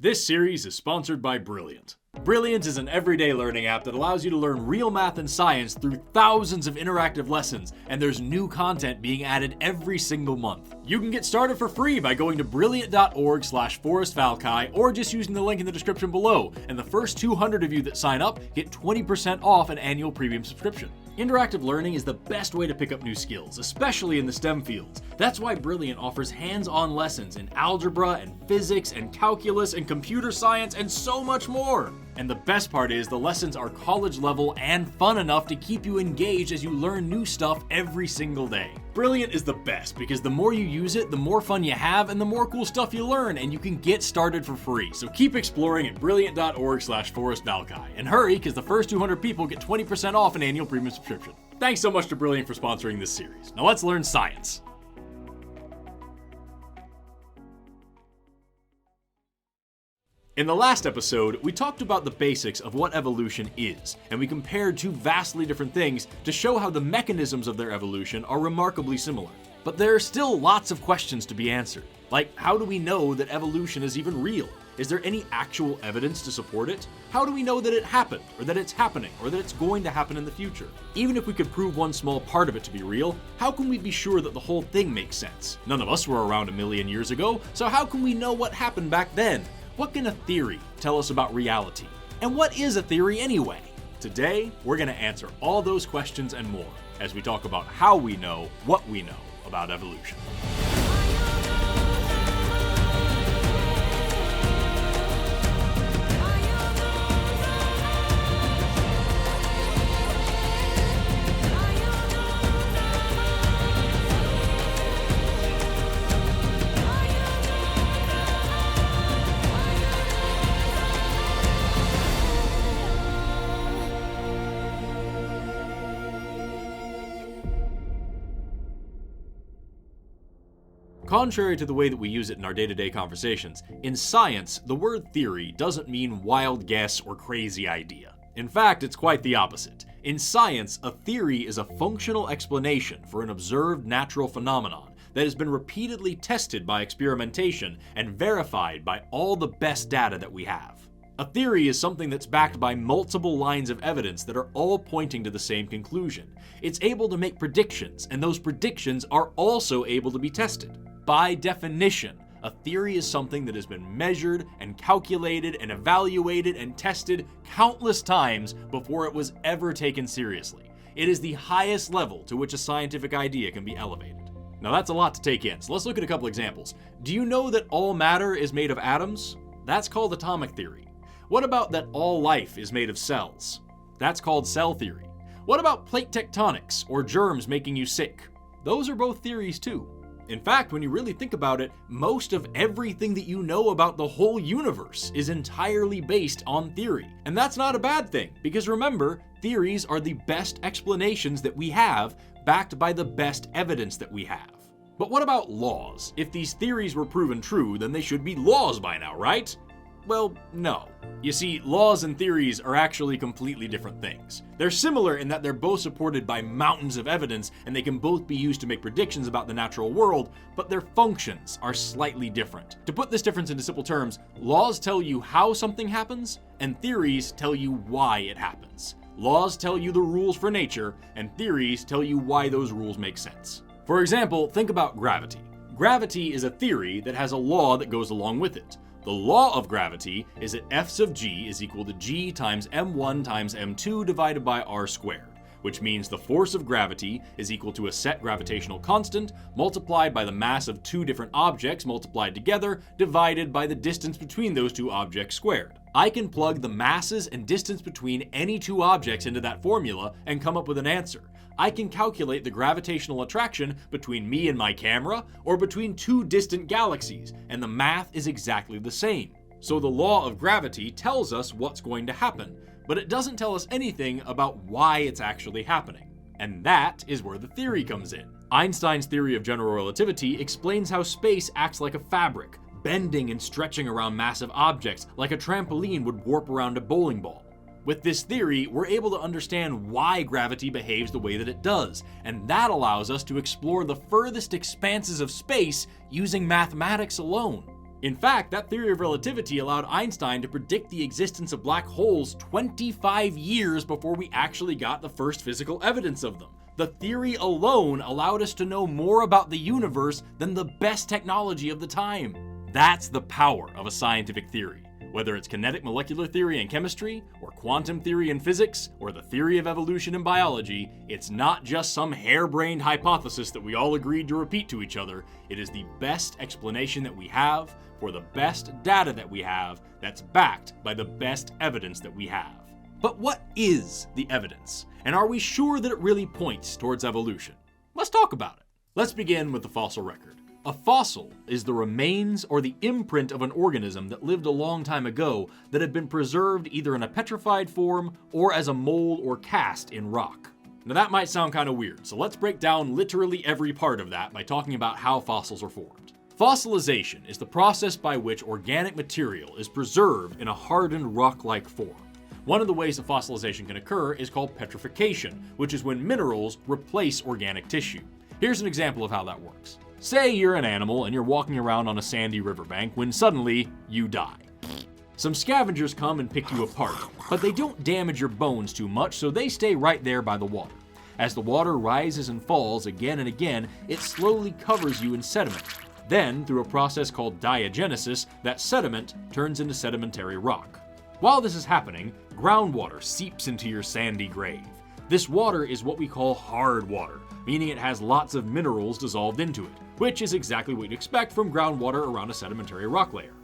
This series is sponsored by Brilliant. Brilliant is an everyday learning app that allows you to learn real math and science through thousands of interactive lessons, and there's new content being added every single month. You can get started for free by going to brilliant.org/ForrestValkai or just using the link in the description below, and the first 200 of you that sign up get 20% off an annual premium subscription. Interactive learning is the best way to pick up new skills, especially in the STEM fields. That's why Brilliant offers hands-on lessons in algebra and physics and calculus and computer science and so much more. And the best part is the lessons are college level and fun enough to keep you engaged as you learn new stuff every single day. Brilliant is the best because the more you use it, the more fun you have and the more cool stuff you learn, and you can get started for free. So keep exploring at brilliant.org/ForrestValkai and hurry because the first 200 people get 20% off an annual premium subscription. Thanks so much to Brilliant for sponsoring this series. Now let's learn science. In the last episode, we talked about the basics of what evolution is, and we compared two vastly different things to show how the mechanisms of their evolution are remarkably similar. But there are still lots of questions to be answered, like how do we know that evolution is even real? Is there any actual evidence to support it? How do we know that it happened, or that it's happening, or that it's going to happen in the future? Even if we could prove one small part of it to be real, how can we be sure that the whole thing makes sense? None of us were around a million years ago, so how can we know what happened back then? What can a theory tell us about reality? And what is a theory anyway? Today, we're going to answer all those questions and more as we talk about how we know what we know about evolution. Contrary to the way that we use it in our day-to-day conversations, in science, the word theory doesn't mean wild guess or crazy idea. In fact, it's quite the opposite. In science, a theory is a functional explanation for an observed natural phenomenon that has been repeatedly tested by experimentation and verified by all the best data that we have. A theory is something that's backed by multiple lines of evidence that are all pointing to the same conclusion. It's able to make predictions, and those predictions are also able to be tested. By definition, a theory is something that has been measured and calculated and evaluated and tested countless times before it was ever taken seriously. It is the highest level to which a scientific idea can be elevated. Now that's a lot to take in, so let's look at a couple examples. Do you know that all matter is made of atoms? That's called atomic theory. What about that all life is made of cells? That's called cell theory. What about plate tectonics or germs making you sick? Those are both theories too. In fact, when you really think about it, most of everything that you know about the whole universe is entirely based on theory. And that's not a bad thing, because remember, theories are the best explanations that we have, backed by the best evidence that we have. But what about laws? If these theories were proven true, then they should be laws by now, right? Well, no. You see, laws and theories are actually completely different things. They're similar in that they're both supported by mountains of evidence and they can both be used to make predictions about the natural world, but their functions are slightly different. To put this difference into simple terms, laws tell you how something happens, and theories tell you why it happens. Laws tell you the rules for nature, and theories tell you why those rules make sense. For example, think about gravity. Gravity is a theory that has a law that goes along with it. The law of gravity is that F sub g is equal to g times m1 times m2 divided by r squared, which means the force of gravity is equal to a set gravitational constant multiplied by the mass of two different objects multiplied together divided by the distance between those two objects squared. I can plug the masses and distance between any two objects into that formula and come up with an answer. I can calculate the gravitational attraction between me and my camera, or between two distant galaxies, and the math is exactly the same. So the law of gravity tells us what's going to happen, but it doesn't tell us anything about why it's actually happening. And that is where the theory comes in. Einstein's theory of general relativity explains how space acts like a fabric, bending and stretching around massive objects like a trampoline would warp around a bowling ball. With this theory, we're able to understand why gravity behaves the way that it does, and that allows us to explore the furthest expanses of space using mathematics alone. In fact, that theory of relativity allowed Einstein to predict the existence of black holes 25 years before we actually got the first physical evidence of them. The theory alone allowed us to know more about the universe than the best technology of the time. That's the power of a scientific theory. Whether it's kinetic molecular theory in chemistry, or quantum theory in physics, or the theory of evolution in biology, it's not just some harebrained hypothesis that we all agreed to repeat to each other. It is the best explanation that we have for the best data that we have that's backed by the best evidence that we have. But what is the evidence? And are we sure that it really points towards evolution? Let's talk about it. Let's begin with the fossil record. A fossil is the remains or the imprint of an organism that lived a long time ago that had been preserved either in a petrified form or as a mold or cast in rock. Now that might sound kind of weird, so let's break down literally every part of that by talking about how fossils are formed. Fossilization is the process by which organic material is preserved in a hardened rock-like form. One of the ways that fossilization can occur is called petrification, which is when minerals replace organic tissue. Here's an example of how that works. Say you're an animal and you're walking around on a sandy riverbank when suddenly you die. Some scavengers come and pick you apart, but they don't damage your bones too much, so they stay right there by the water. As the water rises and falls again and again, it slowly covers you in sediment. Then, through a process called diagenesis, that sediment turns into sedimentary rock. While this is happening, groundwater seeps into your sandy grave. This water is what we call hard water, meaning it has lots of minerals dissolved into it, which is exactly what you'd expect from groundwater around a sedimentary rock layer.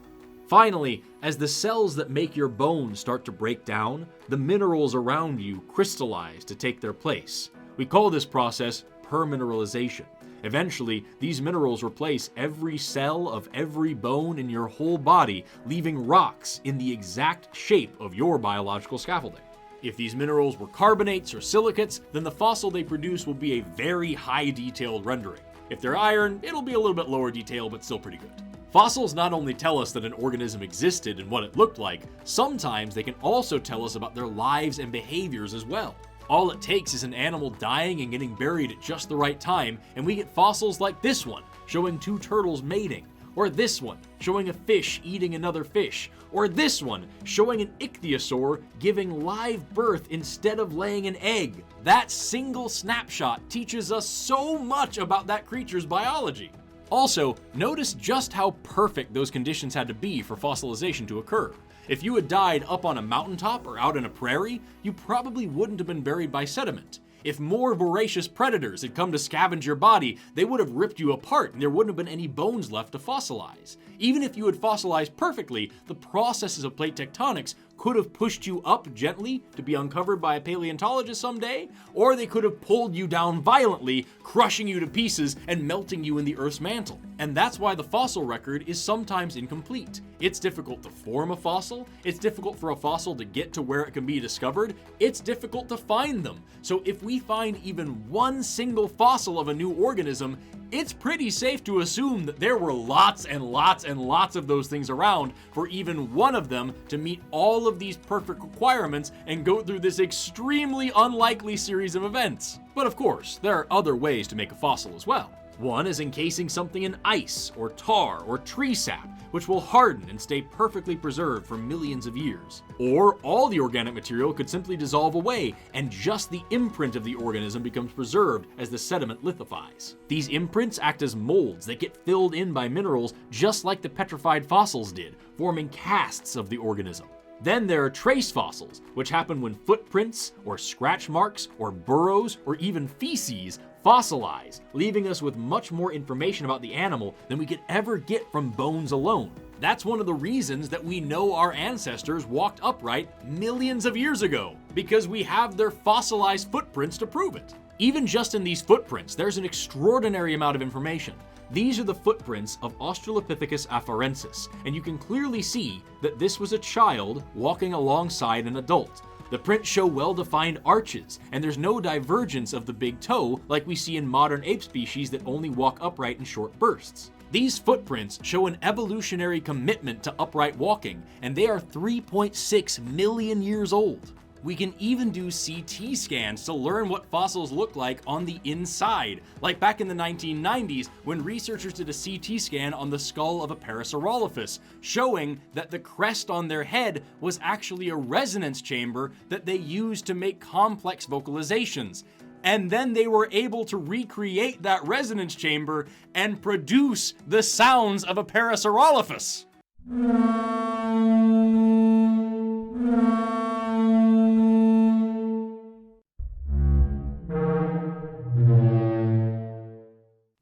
Finally, as the cells that make your bones start to break down, the minerals around you crystallize to take their place. We call this process permineralization. Eventually, these minerals replace every cell of every bone in your whole body, leaving rocks in the exact shape of your biological scaffolding. If these minerals were carbonates or silicates, then the fossil they produce will be a very high-detailed rendering. If they're iron, it'll be a little bit lower detail, but still pretty good. Fossils not only tell us that an organism existed and what it looked like, sometimes they can also tell us about their lives and behaviors as well. All it takes is an animal dying and getting buried at just the right time, and we get fossils like this one, showing two turtles mating, or this one, showing a fish eating another fish, or this one, showing an ichthyosaur giving live birth instead of laying an egg. That single snapshot teaches us so much about that creature's biology. Also, notice just how perfect those conditions had to be for fossilization to occur. If you had died up on a mountaintop or out in a prairie, you probably wouldn't have been buried by sediment. If more voracious predators had come to scavenge your body, they would have ripped you apart and there wouldn't have been any bones left to fossilize. Even if you had fossilized perfectly, the processes of plate tectonics could have pushed you up gently to be uncovered by a paleontologist someday, or they could have pulled you down violently, crushing you to pieces and melting you in the Earth's mantle. And that's why the fossil record is sometimes incomplete. It's difficult to form a fossil, it's difficult for a fossil to get to where it can be discovered, it's difficult to find them. So if we find even one single fossil of a new organism, it's pretty safe to assume that there were lots and lots and lots of those things around for even one of them to meet all of these perfect requirements and go through this extremely unlikely series of events. But of course, there are other ways to make a fossil as well. One is encasing something in ice or tar or tree sap, which will harden and stay perfectly preserved for millions of years. Or all the organic material could simply dissolve away and just the imprint of the organism becomes preserved as the sediment lithifies. These imprints act as molds that get filled in by minerals just like the petrified fossils did, forming casts of the organism. Then there are trace fossils, which happen when footprints, or scratch marks, or burrows, or even feces fossilize, leaving us with much more information about the animal than we could ever get from bones alone. That's one of the reasons that we know our ancestors walked upright millions of years ago, because we have their fossilized footprints to prove it. Even just in these footprints, there's an extraordinary amount of information. These are the footprints of Australopithecus afarensis, and you can clearly see that this was a child walking alongside an adult. The prints show well-defined arches, and there's no divergence of the big toe like we see in modern ape species that only walk upright in short bursts. These footprints show an evolutionary commitment to upright walking, and they are 3.6 million years old. We can even do CT scans to learn what fossils look like on the inside, like back in the 1990s when researchers did a CT scan on the skull of a Parasaurolophus, showing that the crest on their head was actually a resonance chamber that they used to make complex vocalizations. And then they were able to recreate that resonance chamber and produce the sounds of a Parasaurolophus.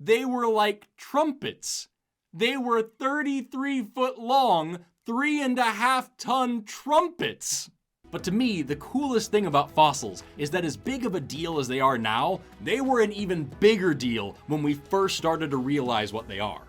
They were like trumpets. They were 33-foot long, 3.5-ton trumpets. But to me, the coolest thing about fossils is that as big of a deal as they are now, they were an even bigger deal when we first started to realize what they are.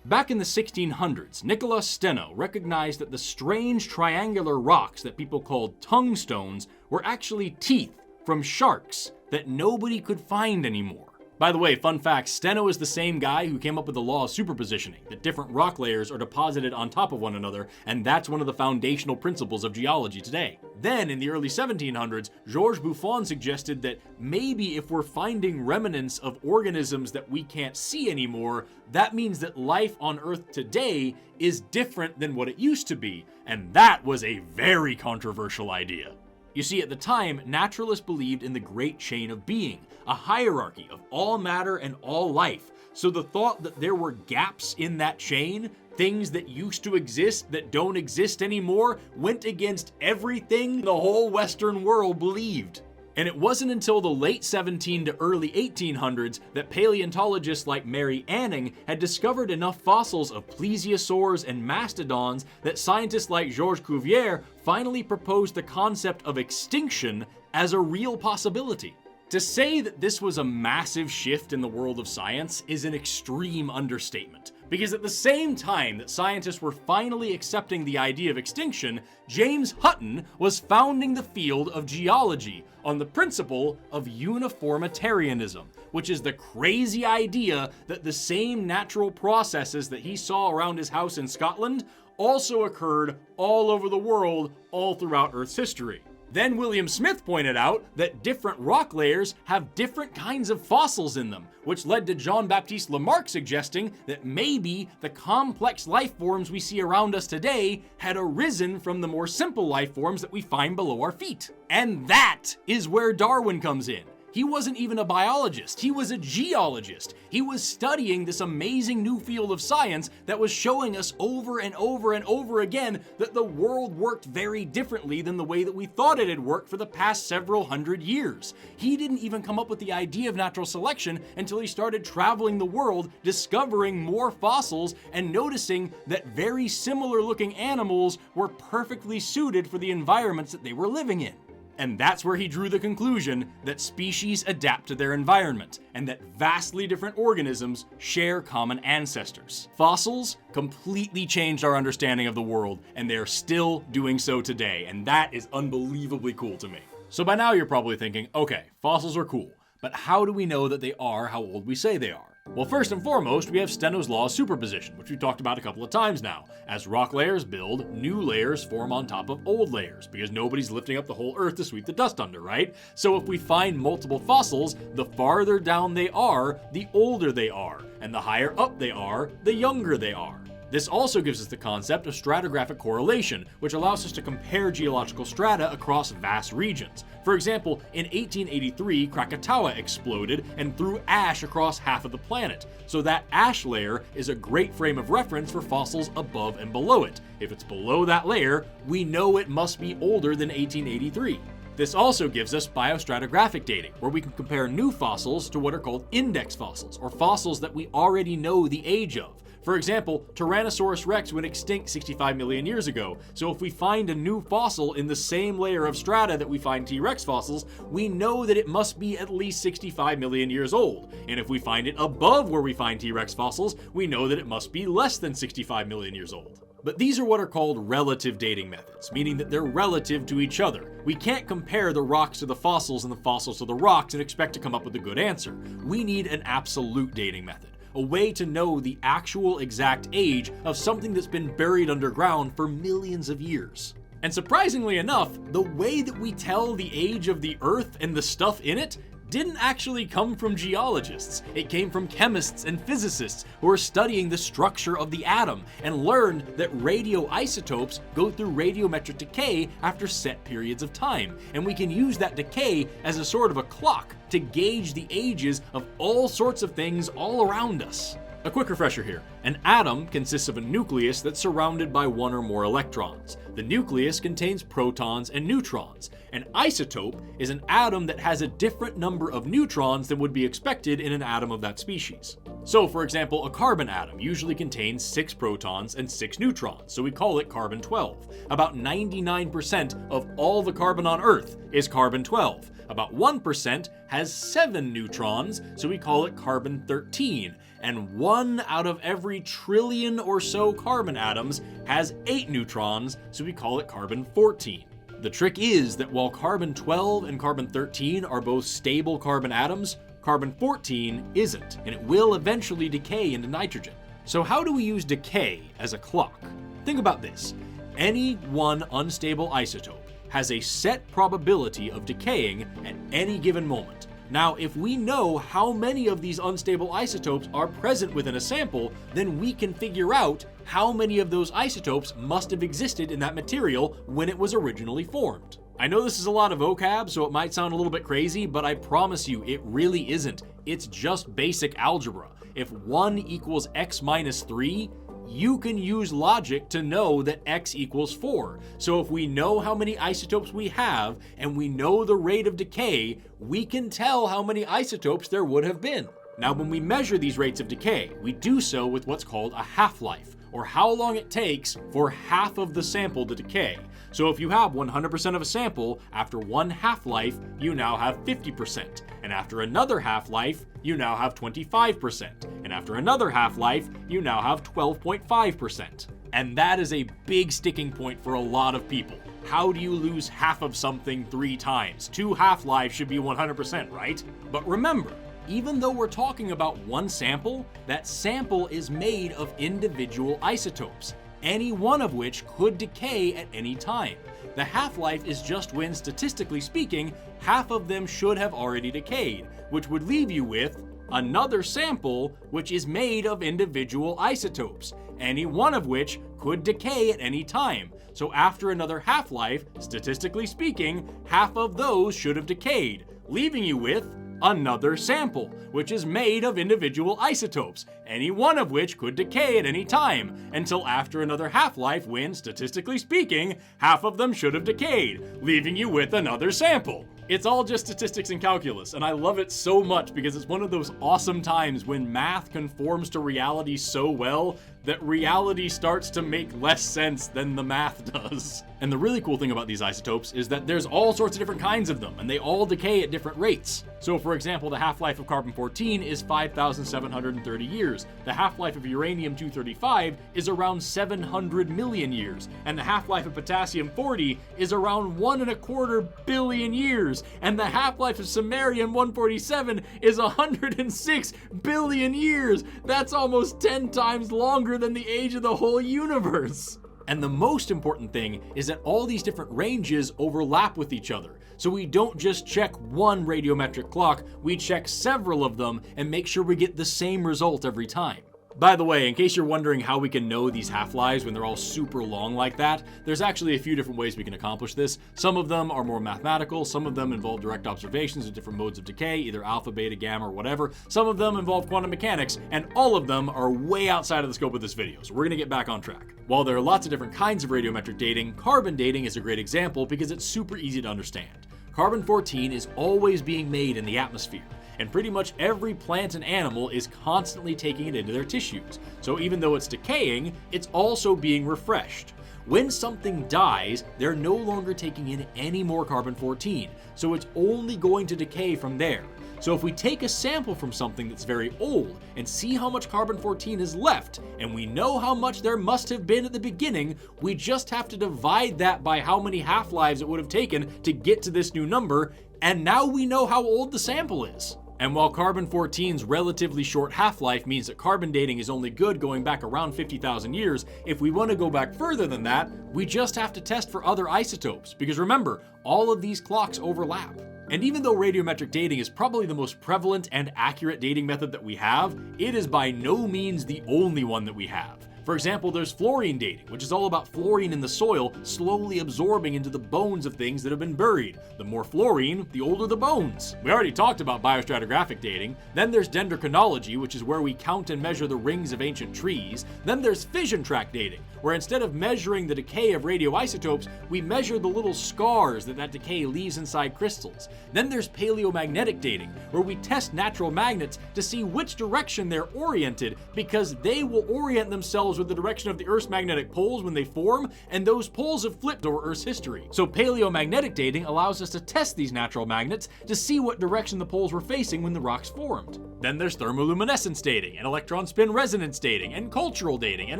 Back in the 1600s, Nicholas Steno recognized that the strange triangular rocks that people called tongue stones were actually teeth from sharks that nobody could find anymore. By the way, fun fact, Steno is the same guy who came up with the law of superpositioning, that different rock layers are deposited on top of one another, and that's one of the foundational principles of geology today. Then, in the early 1700s, Georges Buffon suggested that maybe if we're finding remnants of organisms that we can't see anymore, that means that life on Earth today is different than what it used to be, and that was a very controversial idea. You see, at the time, naturalists believed in the great chain of being, a hierarchy of all matter and all life. So the thought that there were gaps in that chain, things that used to exist that don't exist anymore, went against everything the whole Western world believed. And it wasn't until the late 17 to early 1800s that paleontologists like Mary Anning had discovered enough fossils of plesiosaurs and mastodons that scientists like Georges Cuvier finally proposed the concept of extinction as a real possibility. To say that this was a massive shift in the world of science is an extreme understatement, because at the same time that scientists were finally accepting the idea of extinction, James Hutton was founding the field of geology on the principle of uniformitarianism, which is the crazy idea that the same natural processes that he saw around his house in Scotland also occurred all over the world, all throughout Earth's history. Then William Smith pointed out that different rock layers have different kinds of fossils in them, which led to Jean-Baptiste Lamarck suggesting that maybe the complex life forms we see around us today had arisen from the more simple life forms that we find below our feet. And that is where Darwin comes in. He wasn't even a biologist, he was a geologist. He was studying this amazing new field of science that was showing us over and over and over again that the world worked very differently than the way that we thought it had worked for the past several hundred years. He didn't even come up with the idea of natural selection until he started traveling the world, discovering more fossils and noticing that very similar looking animals were perfectly suited for the environments that they were living in. And that's where he drew the conclusion that species adapt to their environment, and that vastly different organisms share common ancestors. Fossils completely changed our understanding of the world, and they are still doing so today, and that is unbelievably cool to me. So by now you're probably thinking, okay, fossils are cool, but how do we know that they are how old we say they are? Well, first and foremost, we have Steno's law of superposition, which we've talked about a couple of times now. As rock layers build, new layers form on top of old layers, because nobody's lifting up the whole Earth to sweep the dust under, right? So if we find multiple fossils, the farther down they are, the older they are, and the higher up they are, the younger they are. This also gives us the concept of stratigraphic correlation, which allows us to compare geological strata across vast regions. For example, in 1883, Krakatoa exploded and threw ash across half of the planet. So that ash layer is a great frame of reference for fossils above and below it. If it's below that layer, we know it must be older than 1883. This also gives us biostratigraphic dating, where we can compare new fossils to what are called index fossils, or fossils that we already know the age of. For example, Tyrannosaurus rex went extinct 65 million years ago, so if we find a new fossil in the same layer of strata that we find T-Rex fossils, we know that it must be at least 65 million years old. And if we find it above where we find T-Rex fossils, we know that it must be less than 65 million years old. But these are what are called relative dating methods, meaning that they're relative to each other. We can't compare the rocks to the fossils and the fossils to the rocks and expect to come up with a good answer. We need an absolute dating method, a way to know the actual exact age of something that's been buried underground for millions of years. And surprisingly enough, the way that we tell the age of the Earth and the stuff in it didn't actually come from geologists. It came from chemists and physicists who were studying the structure of the atom and learned that radioisotopes go through radiometric decay after set periods of time. And we can use that decay as a sort of a clock to gauge the ages of all sorts of things all around us. A quick refresher here. An atom consists of a nucleus that's surrounded by one or more electrons. The nucleus contains protons and neutrons. An isotope is an atom that has a different number of neutrons than would be expected in an atom of that species. So, for example, a carbon atom usually contains 6 protons and 6 neutrons, so we call it carbon-12. About 99% of all the carbon on Earth is carbon-12. About 1% has 7 neutrons, so we call it carbon-13. And 1 out of every trillion or so carbon atoms has 8 neutrons, so we call it carbon-14. The trick is that while carbon-12 and carbon-13 are both stable carbon atoms, carbon-14 isn't, and it will eventually decay into nitrogen. So how do we use decay as a clock? Think about this. Any one unstable isotope has a set probability of decaying at any given moment. Now, if we know how many of these unstable isotopes are present within a sample, then we can figure out how many of those isotopes must have existed in that material when it was originally formed. I know this is a lot of vocab, so it might sound a little bit crazy, but I promise you, it really isn't. It's just basic algebra. If 1 equals x minus 3, you can use logic to know that x equals 4. So if we know how many isotopes we have, and we know the rate of decay, we can tell how many isotopes there would have been. Now, when we measure these rates of decay, we do so with what's called a half-life, or how long it takes for half of the sample to decay. So if you have 100% of a sample, after one half-life, you now have 50%. And after another half-life, you now have 25%. And after another half-life, you now have 12.5%. And that is a big sticking point for a lot of people. How do you lose half of something 3 times? 2 half-lives should be 100%, right? But remember, even though we're talking about one sample, that sample is made of individual isotopes, any one of which could decay at any time. The half-life is just when, statistically speaking, half of them should have already decayed, which would leave you with another sample which is made of individual isotopes, any one of which could decay at any time. So after another half-life, statistically speaking, half of those should have decayed, leaving you with another sample, which is made of individual isotopes, any one of which could decay at any time, until after another half-life when, statistically speaking, half of them should have decayed, leaving you with another sample. It's all just statistics and calculus, and I love it so much because it's one of those awesome times when math conforms to reality so well that reality starts to make less sense than the math does. And the really cool thing about these isotopes is that there's all sorts of different kinds of them, and they all decay at different rates. So for example, the half-life of carbon-14 is 5,730 years. The half-life of uranium-235 is around 700 million years. And the half-life of potassium-40 is around 1.25 billion years. And the half-life of samarium-147 is 106 billion years. That's almost 10 times longer than the age of the whole universe. And the most important thing is that all these different ranges overlap with each other. So we don't just check one radiometric clock, we check several of them and make sure we get the same result every time. By the way, in case you're wondering how we can know these half-lives when they're all super long like that, there's actually a few different ways we can accomplish this. Some of them are more mathematical, some of them involve direct observations of different modes of decay, either alpha, beta, gamma, or whatever. Some of them involve quantum mechanics, and all of them are way outside of the scope of this video, so we're gonna get back on track. While there are lots of different kinds of radiometric dating, carbon dating is a great example because it's super easy to understand. Carbon-14 is always being made in the atmosphere, and pretty much every plant and animal is constantly taking it into their tissues. So even though it's decaying, it's also being refreshed. When something dies, they're no longer taking in any more carbon-14, so it's only going to decay from there. So if we take a sample from something that's very old and see how much carbon-14 is left, and we know how much there must have been at the beginning, we just have to divide that by how many half-lives it would have taken to get to this new number, and now we know how old the sample is. And while carbon-14's relatively short half-life means that carbon dating is only good going back around 50,000 years, if we want to go back further than that, we just have to test for other isotopes, because remember, all of these clocks overlap. And even though radiometric dating is probably the most prevalent and accurate dating method that we have, it is by no means the only one that we have. For example, there's fluorine dating, which is all about fluorine in the soil slowly absorbing into the bones of things that have been buried. The more fluorine, the older the bones. We already talked about biostratigraphic dating. Then there's dendrochronology, which is where we count and measure the rings of ancient trees. Then there's fission track dating, where instead of measuring the decay of radioisotopes, we measure the little scars that decay leaves inside crystals. Then there's paleomagnetic dating, where we test natural magnets to see which direction they're oriented, because they will orient themselves with the direction of the Earth's magnetic poles when they form, and those poles have flipped over Earth's history. So paleomagnetic dating allows us to test these natural magnets to see what direction the poles were facing when the rocks formed. Then there's thermoluminescence dating, and electron spin resonance dating, and cultural dating, and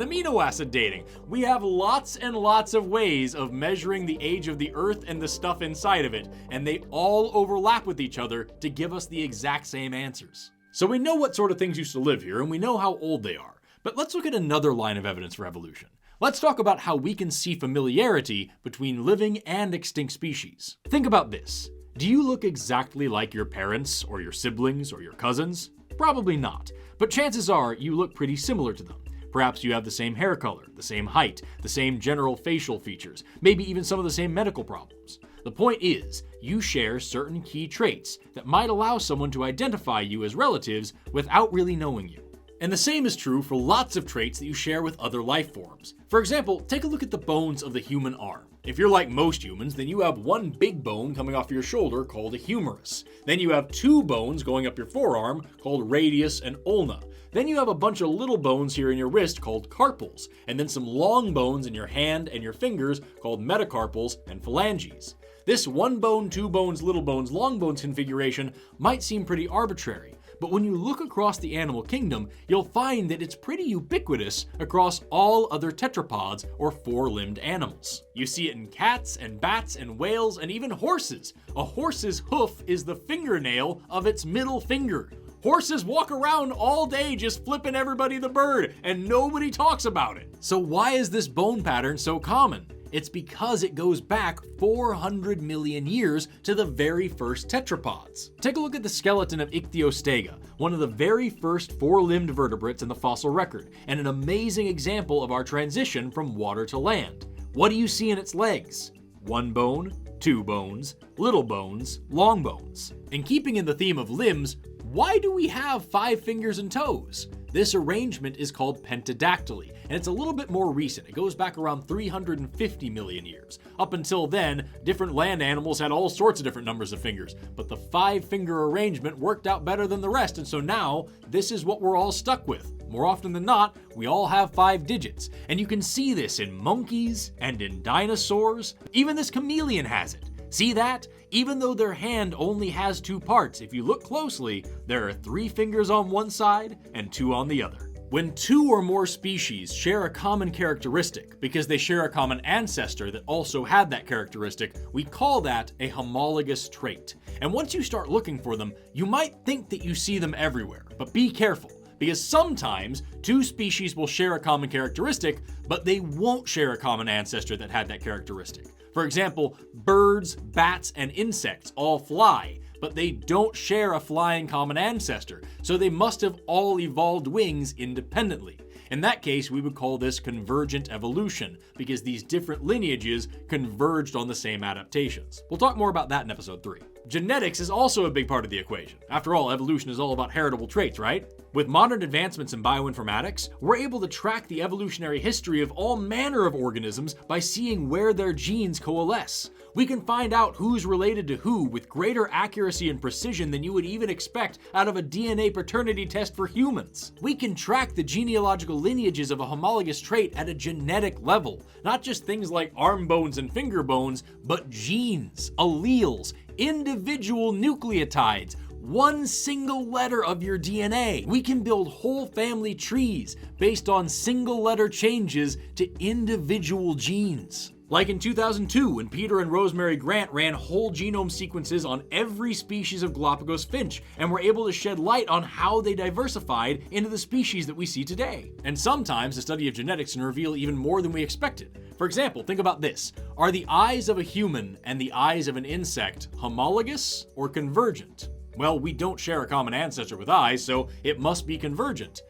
amino acid dating. We have lots and lots of ways of measuring the age of the Earth and the stuff inside of it, and they all overlap with each other to give us the exact same answers. So we know what sort of things used to live here, and we know how old they are. But let's look at another line of evidence for evolution. Let's talk about how we can see familiarity between living and extinct species. Think about this. Do you look exactly like your parents, or your siblings, or your cousins? Probably not, but chances are you look pretty similar to them. Perhaps you have the same hair color, the same height, the same general facial features, maybe even some of the same medical problems. The point is, you share certain key traits that might allow someone to identify you as relatives without really knowing you. And the same is true for lots of traits that you share with other life forms. For example, take a look at the bones of the human arm. If you're like most humans, then you have one big bone coming off your shoulder called a humerus. Then you have two bones going up your forearm called radius and ulna. Then you have a bunch of little bones here in your wrist called carpals, and then some long bones in your hand and your fingers called metacarpals and phalanges. This one bone, two bones, little bones, long bones configuration might seem pretty arbitrary, but when you look across the animal kingdom, you'll find that it's pretty ubiquitous across all other tetrapods or four-limbed animals. You see it in cats and bats and whales and even horses. A horse's hoof is the fingernail of its middle finger. Horses walk around all day just flipping everybody the bird, and nobody talks about it. So why is this bone pattern so common? It's because it goes back 400 million years to the very first tetrapods. Take a look at the skeleton of Ichthiostega, one of the very first four-limbed vertebrates in the fossil record, and an amazing example of our transition from water to land. What do you see in its legs? One bone, two bones, little bones, long bones. And keeping in the theme of limbs, why do we have 5 fingers and toes? This arrangement is called pentadactyly, and it's a little bit more recent. It goes back around 350 million years. Up until then, different land animals had all sorts of different numbers of fingers, but the 5-finger arrangement worked out better than the rest, and so now, this is what we're all stuck with. More often than not, we all have 5 digits, and you can see this in monkeys and in dinosaurs. Even this chameleon has it. See that? Even though their hand only has 2 parts, if you look closely, there are 3 fingers on one side and 2 on the other. When 2 or more species share a common characteristic because they share a common ancestor that also had that characteristic, we call that a homologous trait. And once you start looking for them, you might think that you see them everywhere, but be careful. Because sometimes 2 species will share a common characteristic, but they won't share a common ancestor that had that characteristic. For example, birds, bats, and insects all fly, but they don't share a flying common ancestor, so they must have all evolved wings independently. In that case, we would call this convergent evolution, because these different lineages converged on the same adaptations. We'll talk more about that in episode 3. Genetics is also a big part of the equation. After all, evolution is all about heritable traits, right? With modern advancements in bioinformatics, we're able to track the evolutionary history of all manner of organisms by seeing where their genes coalesce. We can find out who's related to who with greater accuracy and precision than you would even expect out of a DNA paternity test for humans. We can track the genealogical lineages of a homologous trait at a genetic level, not just things like arm bones and finger bones, but genes, alleles, individual nucleotides, one single letter of your DNA. We can build whole family trees based on single letter changes to individual genes. Like in 2002, when Peter and Rosemary Grant ran whole genome sequences on every species of Galapagos finch and were able to shed light on how they diversified into the species that we see today. And sometimes the study of genetics can reveal even more than we expected. For example, think about this. Are the eyes of a human and the eyes of an insect homologous or convergent? Well, we don't share a common ancestor with eyes, so it must be convergent.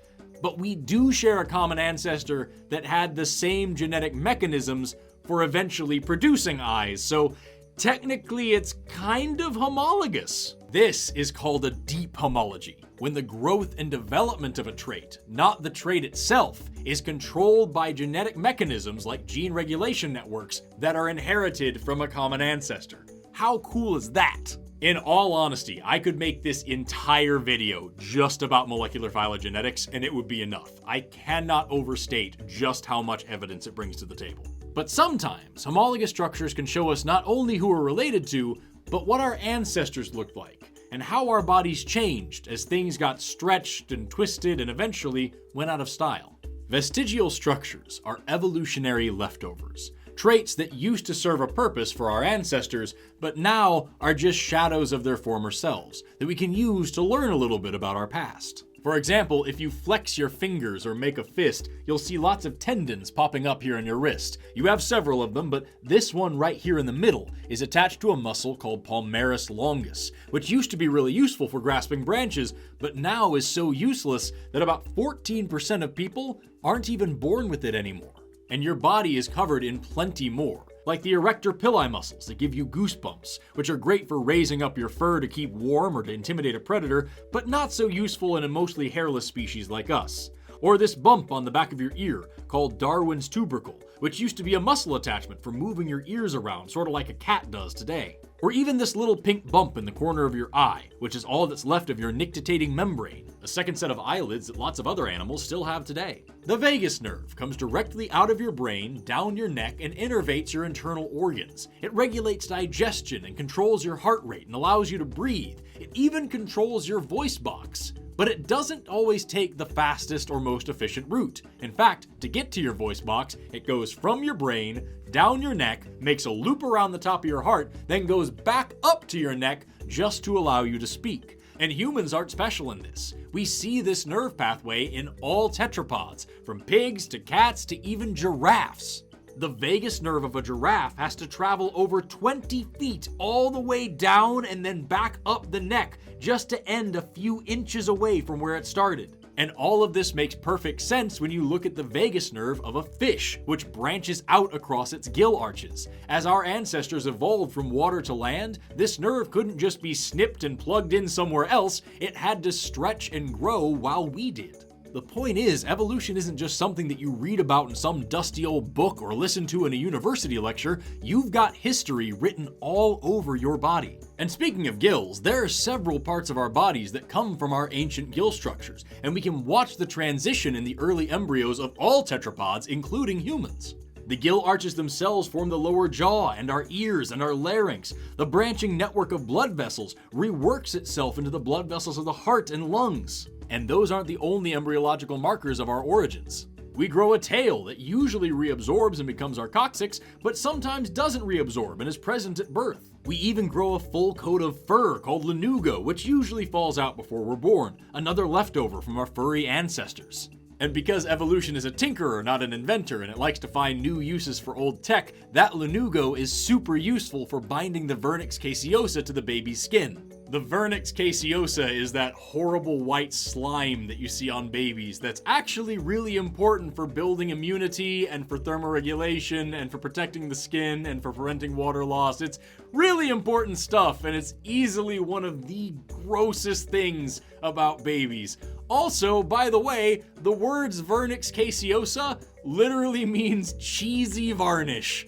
But we do share a common ancestor that had the same genetic mechanisms for eventually producing eyes, so technically it's kind of homologous. This is called a deep homology, when the growth and development of a trait, not the trait itself, is controlled by genetic mechanisms like gene regulation networks that are inherited from a common ancestor. How cool is that? In all honesty, I could make this entire video just about molecular phylogenetics and it would be enough. I cannot overstate just how much evidence it brings to the table. But sometimes, homologous structures can show us not only who we're related to, but what our ancestors looked like, and how our bodies changed as things got stretched and twisted and eventually went out of style. Vestigial structures are evolutionary leftovers, traits that used to serve a purpose for our ancestors, but now are just shadows of their former selves that we can use to learn a little bit about our past. For example, if you flex your fingers or make a fist, you'll see lots of tendons popping up here in your wrist. You have several of them, but this one right here in the middle is attached to a muscle called Palmaris Longus, which used to be really useful for grasping branches, but now is so useless that about 14% of people aren't even born with it anymore. And your body is covered in plenty more, like the erector pili muscles that give you goosebumps, which are great for raising up your fur to keep warm or to intimidate a predator, but not so useful in a mostly hairless species like us. Or this bump on the back of your ear, called Darwin's tubercle, which used to be a muscle attachment for moving your ears around, sort of like a cat does today. Or even this little pink bump in the corner of your eye, which is all that's left of your nictitating membrane, a second set of eyelids that lots of other animals still have today. The vagus nerve comes directly out of your brain, down your neck, and innervates your internal organs. It regulates digestion and controls your heart rate and allows you to breathe. It even controls your voice box. But it doesn't always take the fastest or most efficient route. In fact, to get to your voice box, it goes from your brain, down your neck, makes a loop around the top of your heart, then goes back up to your neck just to allow you to speak. And humans aren't special in this. We see this nerve pathway in all tetrapods, from pigs to cats to even giraffes. The vagus nerve of a giraffe has to travel over 20 feet all the way down and then back up the neck just to end a few inches away from where it started. And all of this makes perfect sense when you look at the vagus nerve of a fish, which branches out across its gill arches. As our ancestors evolved from water to land, this nerve couldn't just be snipped and plugged in somewhere else, it had to stretch and grow while we did. The point is, evolution isn't just something that you read about in some dusty old book or listen to in a university lecture. You've got history written all over your body. And speaking of gills, there are several parts of our bodies that come from our ancient gill structures, and we can watch the transition in the early embryos of all tetrapods, including humans. The gill arches themselves form the lower jaw and our ears and our larynx. The branching network of blood vessels reworks itself into the blood vessels of the heart and lungs. And those aren't the only embryological markers of our origins. We grow a tail that usually reabsorbs and becomes our coccyx, but sometimes doesn't reabsorb and is present at birth. We even grow a full coat of fur called lanugo, which usually falls out before we're born, another leftover from our furry ancestors. And because evolution is a tinkerer, not an inventor, and it likes to find new uses for old tech, that lanugo is super useful for binding the vernix caseosa to the baby's skin. The vernix caseosa is that horrible white slime that you see on babies that's actually really important for building immunity and for thermoregulation and for protecting the skin and for preventing water loss. It's really important stuff, and it's easily one of the grossest things about babies. Also, by the way, the words vernix caseosa literally means cheesy varnish.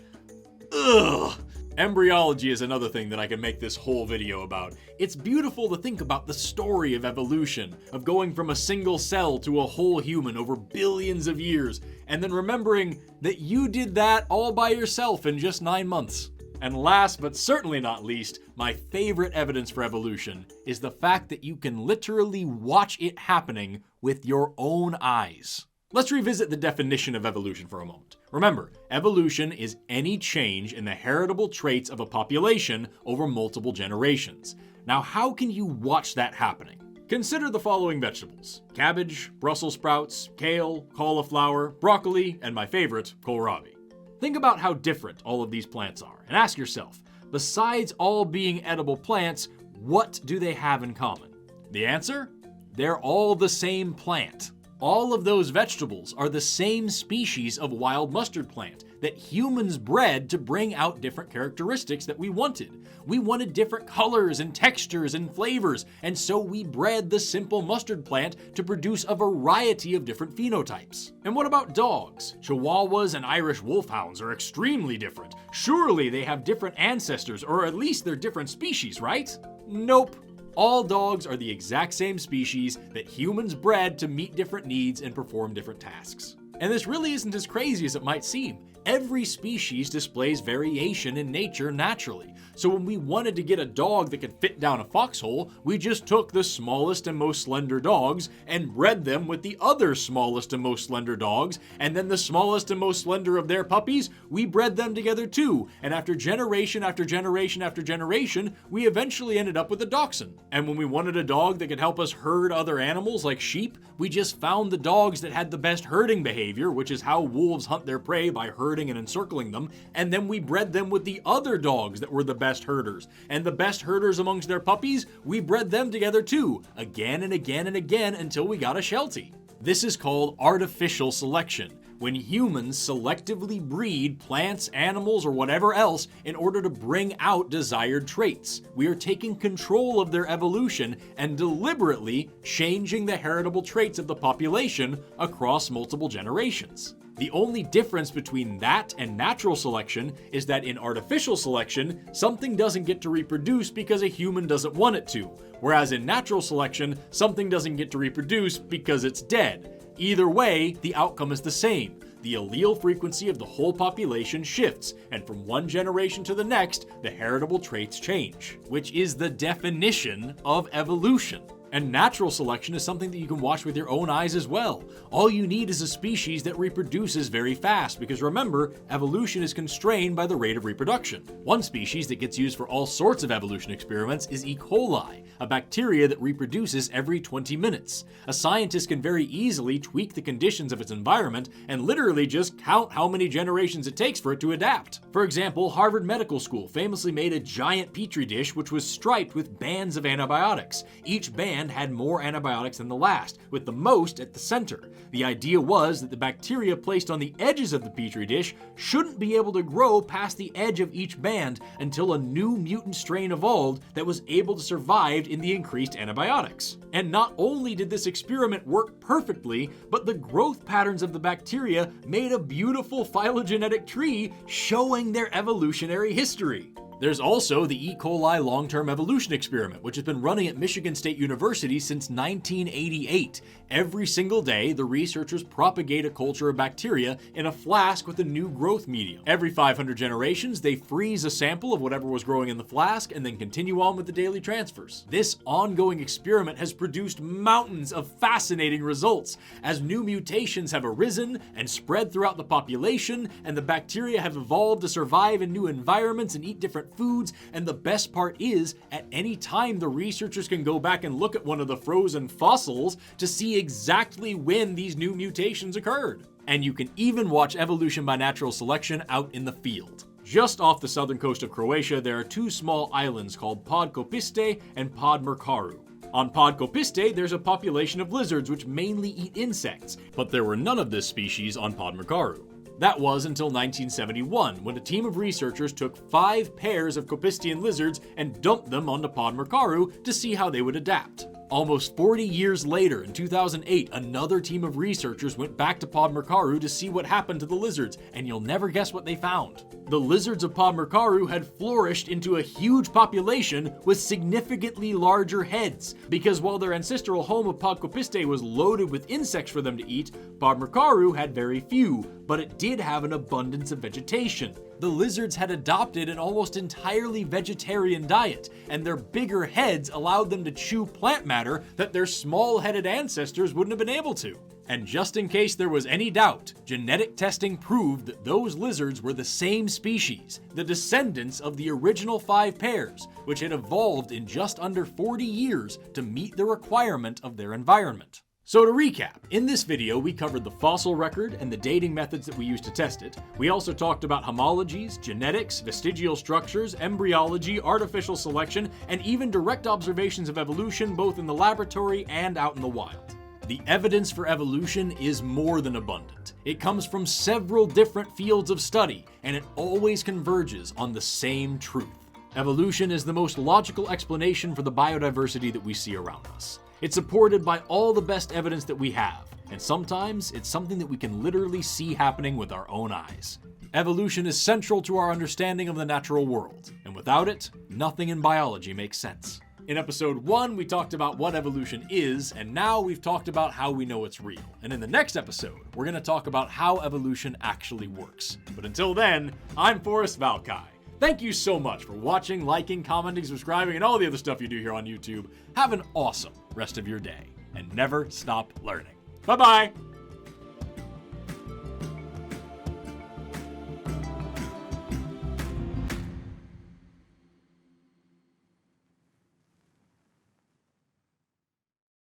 Ugh. Embryology is another thing that I can make this whole video about. It's beautiful to think about the story of evolution, of going from a single cell to a whole human over billions of years, and then remembering that you did that all by yourself in just 9 months. And last but certainly not least, my favorite evidence for evolution is the fact that you can literally watch it happening with your own eyes. Let's revisit the definition of evolution for a moment. Remember, evolution is any change in the heritable traits of a population over multiple generations. Now, how can you watch that happening? Consider the following vegetables: cabbage, Brussels sprouts, kale, cauliflower, broccoli, and my favorite, kohlrabi. Think about how different all of these plants are, and ask yourself, besides all being edible plants, what do they have in common? The answer? They're all the same plant. All of those vegetables are the same species of wild mustard plant that humans bred to bring out different characteristics that we wanted. We wanted different colors and textures and flavors, and so we bred the simple mustard plant to produce a variety of different phenotypes. And what about dogs? Chihuahuas and Irish wolfhounds are extremely different. Surely they have different ancestors, or at least they're different species, right? Nope. All dogs are the exact same species that humans bred to meet different needs and perform different tasks. And this really isn't as crazy as it might seem. Every species displays variation in nature naturally. So when we wanted to get a dog that could fit down a foxhole, we just took the smallest and most slender dogs and bred them with the other smallest and most slender dogs, and then the smallest and most slender of their puppies, we bred them together too. And after generation after generation after generation, we eventually ended up with a dachshund. And when we wanted a dog that could help us herd other animals like sheep, we just found the dogs that had the best herding behavior, which is how wolves hunt their prey, by herding and encircling them, and then we bred them with the other dogs that were the best herders. And the best herders amongst their puppies, we bred them together too, again and again and again until we got a Sheltie. This is called artificial selection, when humans selectively breed plants, animals, or whatever else in order to bring out desired traits. We are taking control of their evolution and deliberately changing the heritable traits of the population across multiple generations. The only difference between that and natural selection is that in artificial selection, something doesn't get to reproduce because a human doesn't want it to, whereas in natural selection, something doesn't get to reproduce because it's dead. Either way, the outcome is the same. The allele frequency of the whole population shifts, and from one generation to the next, the heritable traits change, which is the definition of evolution. And natural selection is something that you can watch with your own eyes as well. All you need is a species that reproduces very fast, because remember, evolution is constrained by the rate of reproduction. One species that gets used for all sorts of evolution experiments is E. coli, a bacteria that reproduces every 20 minutes. A scientist can very easily tweak the conditions of its environment and literally just count how many generations it takes for it to adapt. For example, Harvard Medical School famously made a giant petri dish which was striped with bands of antibiotics. Each band had more antibiotics than the last, with the most at the center. The idea was that the bacteria placed on the edges of the petri dish shouldn't be able to grow past the edge of each band until a new mutant strain evolved that was able to survive in the increased antibiotics. And not only did this experiment work perfectly, but the growth patterns of the bacteria made a beautiful phylogenetic tree showing their evolutionary history. There's also the E. coli long-term evolution experiment, which has been running at Michigan State University since 1988. Every single day, the researchers propagate a culture of bacteria in a flask with a new growth medium. Every 500 generations, they freeze a sample of whatever was growing in the flask and then continue on with the daily transfers. This ongoing experiment has produced mountains of fascinating results, as new mutations have arisen and spread throughout the population, and the bacteria have evolved to survive in new environments and eat different foods. And the best part is, at any time, the researchers can go back and look at one of the frozen fossils to see exactly when these new mutations occurred. And you can even watch evolution by natural selection out in the field. Just off the southern coast of Croatia, there are two small islands called Podkopiste and Podmrkaru. On Podkopiste, there's a population of lizards which mainly eat insects, but there were none of this species on Podmrkaru. That was until 1971, when a team of researchers took 5 pairs of Kopistian lizards and dumped them onto Podmrkaru to see how they would adapt. Almost 40 years later, in 2008, another team of researchers went back to Podmrkaru to see what happened to the lizards, and you'll never guess what they found. The lizards of Podmrkaru had flourished into a huge population with significantly larger heads, because while their ancestral home of Podkopiste was loaded with insects for them to eat, Podmrkaru had very few, but it did have an abundance of vegetation. The lizards had adopted an almost entirely vegetarian diet, and their bigger heads allowed them to chew plant matter that their small-headed ancestors wouldn't have been able to. And just in case there was any doubt, genetic testing proved that those lizards were the same species, the descendants of the original 5 pairs, which had evolved in just under 40 years to meet the requirement of their environment. So to recap, in this video we covered the fossil record and the dating methods that we used to test it. We also talked about homologies, genetics, vestigial structures, embryology, artificial selection, and even direct observations of evolution both in the laboratory and out in the wild. The evidence for evolution is more than abundant. It comes from several different fields of study, and it always converges on the same truth. Evolution is the most logical explanation for the biodiversity that we see around us. It's supported by all the best evidence that we have, and sometimes it's something that we can literally see happening with our own eyes. Evolution is central to our understanding of the natural world, and without it, nothing in biology makes sense. In episode 1, we talked about what evolution is, and now we've talked about how we know it's real. And in the next episode, we're going to talk about how evolution actually works. But until then, I'm Forrest Valkai. Thank you so much for watching, liking, commenting, subscribing, and all the other stuff you do here on YouTube. Have an awesome rest of your day, and never stop learning. Bye-bye!